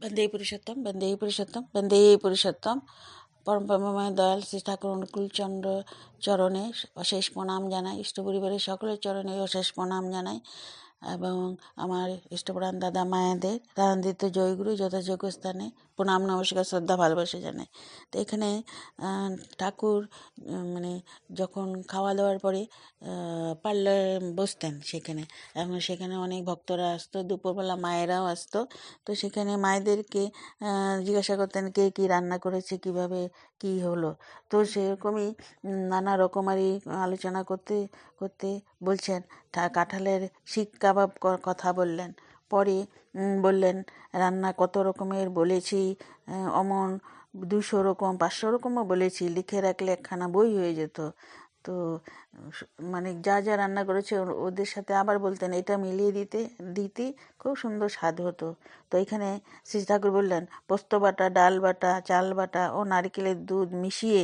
বন্দে পুরুষোত্তম, বন্দে পুরুষোত্তম, বন্দে পুরুষোত্তম। পরম প্রেমময় দয়াল শ্রী ঠাকুর অনুকূলচন্দ্র চরণে অশেষ প্রণাম জানাই, ইষ্ট পরিবারের সকলের চরণে অশেষ প্রণাম জানাই এবং আমার ইষ্টপ্রাণ দাদা মায়েদের রাধান্দিত জয়গুরু যথাযোগ্য স্থানে প্রণাম নমস্কার শ্রদ্ধা ভালোবাসা জানাই। তো এখানে ঠাকুর মানে যখন খাওয়া দাওয়ার পরে পার্লার বসতেন সেখানে, এবং সেখানে অনেক ভক্তরা আসতো, দুপুরবেলা মায়েরাও আসতো। তো সেখানে মায়েদেরকে জিজ্ঞাসা করতেন কে কী রান্না করেছে, কিভাবে কি হলো। তো সেরকমই নানা রকমারি আলোচনা করতে করতে বলছেন কাঁঠালের শিক কাবাব কথা বললেন। পরে বললেন রান্না কত রকমের বলেছি, অমন 200 রকম 500 রকমও বলেছি, লিখে রাখলে একখানা বই হয়ে যেত। তো মানে যা যা রান্না করেছে ওদের সাথে আবার বলতেন এটা মিলিয়ে দিতে দিতে খুব সুন্দর স্বাদ হতো। তো এখানে শ্রী ঠাকুর বললেন পোস্ত বাটা, ডাল বাটা, চাল বাটা ও নারকেলের দুধ মিশিয়ে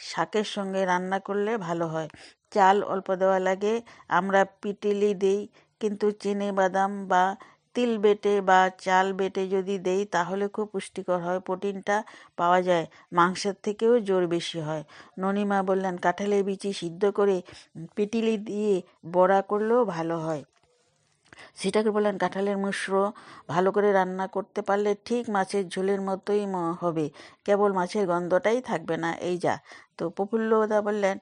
শাকের সঙ্গে রান্না করলে ভালো হয়। চাল অল্প দেওয়া লাগে, আমরা পিটিলি দিই, কিন্তু চিনে বাদাম বা তিল বেটে বা চাল বেটে যদি দেই তাহলে খুব পুষ্টিকর হয়, প্রোটিনটা পাওয়া যায়, মাংসের থেকেও জোর বেশি হয়। ননিমা বললেন কাঁঠালের বিচি সিদ্ধ করে পিটিলি দিয়ে বড়া করলেও ভালো হয়। সেটাকে বললেন কাঁঠালের মুসড় ভালো করে রান্না করতে পারলে ঠিক মাছের ঝোলের মতোই হবে, কেবল মাছের গন্ধটাই থাকবে না, এই যা। তো প্রফুল্লদা বললেন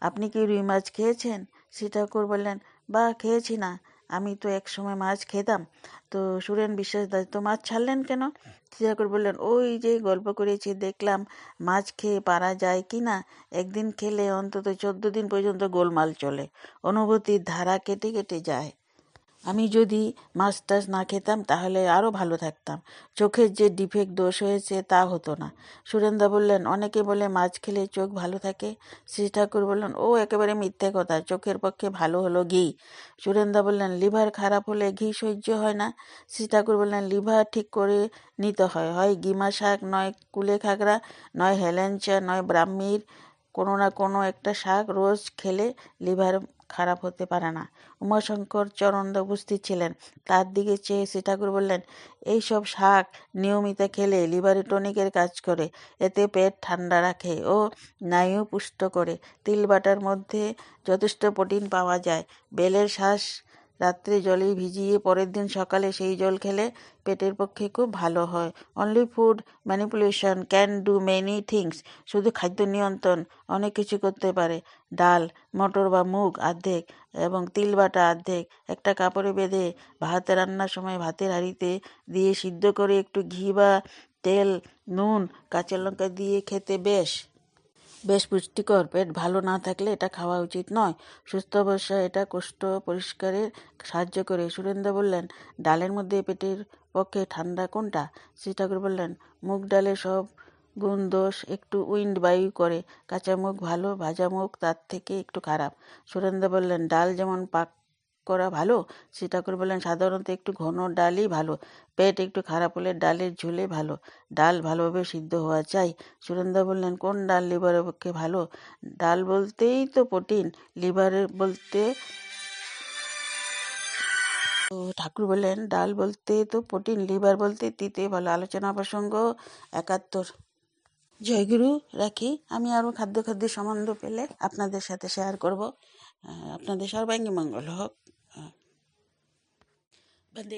আপনি কি রুই মাছ খেয়েছেন? শ্রী ঠাকুর বললেন বা খেয়েছি না, আমি তো এক সময় মাছ খেতাম। তো সুরেন বিশ্বাস দাস তো মাছ ছাড়লেন কেন? শ্রী ঠাকুর বললেন ওই যে গল্প করেছি দেখলাম মাছ খেয়ে পারা যায় কি না, একদিন খেলে অন্তত 14 দিন পর্যন্ত গোলমাল চলে, অনুভূতির ধারা কেটে কেটে যায়। আমি যদি মাছ টাছ না খেতাম তাহলে আরও ভালো থাকতাম, চোখের যে ডিফেক্ট দোষ হয়েছে তা হতো না। সুরেন্দা বললেন অনেকে বলে মাছ খেলে চোখ ভালো থাকে। শ্রী ঠাকুর বললেন ও একেবারে মিথ্যে কথা, চোখের পক্ষে ভালো হলো ঘি। সুরেন্দা বললেন লিভার খারাপ হলে ঘি সহ্য হয় না। শ্রী ঠাকুর বললেন লিভার ঠিক করে নিতে হয়, হয় গিমা শাক, নয় কুলে খাগড়া, নয় হেলেঞ্চা, নয় ব্রাহ্মীর, কোনো না কোনো একটা শাক রোজ খেলে লিভার খারাপ হতে পারে না। উমাশঙ্কর চরণদা উপস্থিত ছিলেন, তার দিকে চেয়ে শ্রী ঠাকুর বললেন এইসব শাক নিয়মিত খেলে লিভারে টনিকের কাজ করে, এতে পেট ঠান্ডা রাখে ও স্নায়ু পুষ্ট করে। তিল বাটার মধ্যে যথেষ্ট প্রোটিন পাওয়া যায়, বেলের শ্বাস রাত্রে জলে ভিজিয়ে পরের দিন সকালে সেই জল খেলে পেটের পক্ষে খুব ভালো হয়। Only food manipulation can do many things, শুধু খাদ্য নিয়ন্ত্রণ অনেক কিছু করতে পারে। ডাল, মটর বা মুগ অর্ধেক এবং তিল বাটা অর্ধেক একটা কাপড়ে বেঁধে ভাত রান্নার সময় ভাতের হাঁড়িতে দিয়ে সিদ্ধ করে একটু ঘি বা তেল, নুন, কাঁচা লঙ্কা দিয়ে খেতে বেশ পুষ্টিকর। পেট ভালো না থাকলে এটা খাওয়া উচিত নয়, সুস্থ অবস্থায় এটা কোষ্ঠ পরিষ্কারে সাহায্য করে। সুরেন্দ্র বললেন ডালের মধ্যে পেটের পক্ষে ঠান্ডা কোনটা? শ্রী ঠাকুর বললেন মুগ ডালে সব গুণ দোষ একটু উইন্ড বায়ু করে, কাঁচা মুগ ভালো, ভাজা মুগ তার থেকে একটু খারাপ। সুরেন্দ্র বললেন ডাল যেমন পাক করা ভালো। শ্রী ঠাকুর বললেন সাধারণত একটু ঘন ডালই ভালো, পেট একটু খারাপ হলে ডালের ঝোলে ভালো, ডাল ভালোভাবে সিদ্ধ হওয়া চাই। সুরেন্দ্র বললেন কোন ডাল লিভারের পক্ষে ভালো? ডাল বলতেই তো প্রোটিন, লিভারের বলতে তো ঠাকুর বললেন ডাল বলতে তো প্রোটিন, লিভার বলতে তিতে ভালো। আলোচনা প্রসঙ্গ 71। জয়গুরু রাখি, আমি আরও খাদ্য সম্বন্ধ পেলে আপনাদের সাথে শেয়ার করব। আপনাদের সর্বাঙ্গী মঙ্গল হোক। বন্দে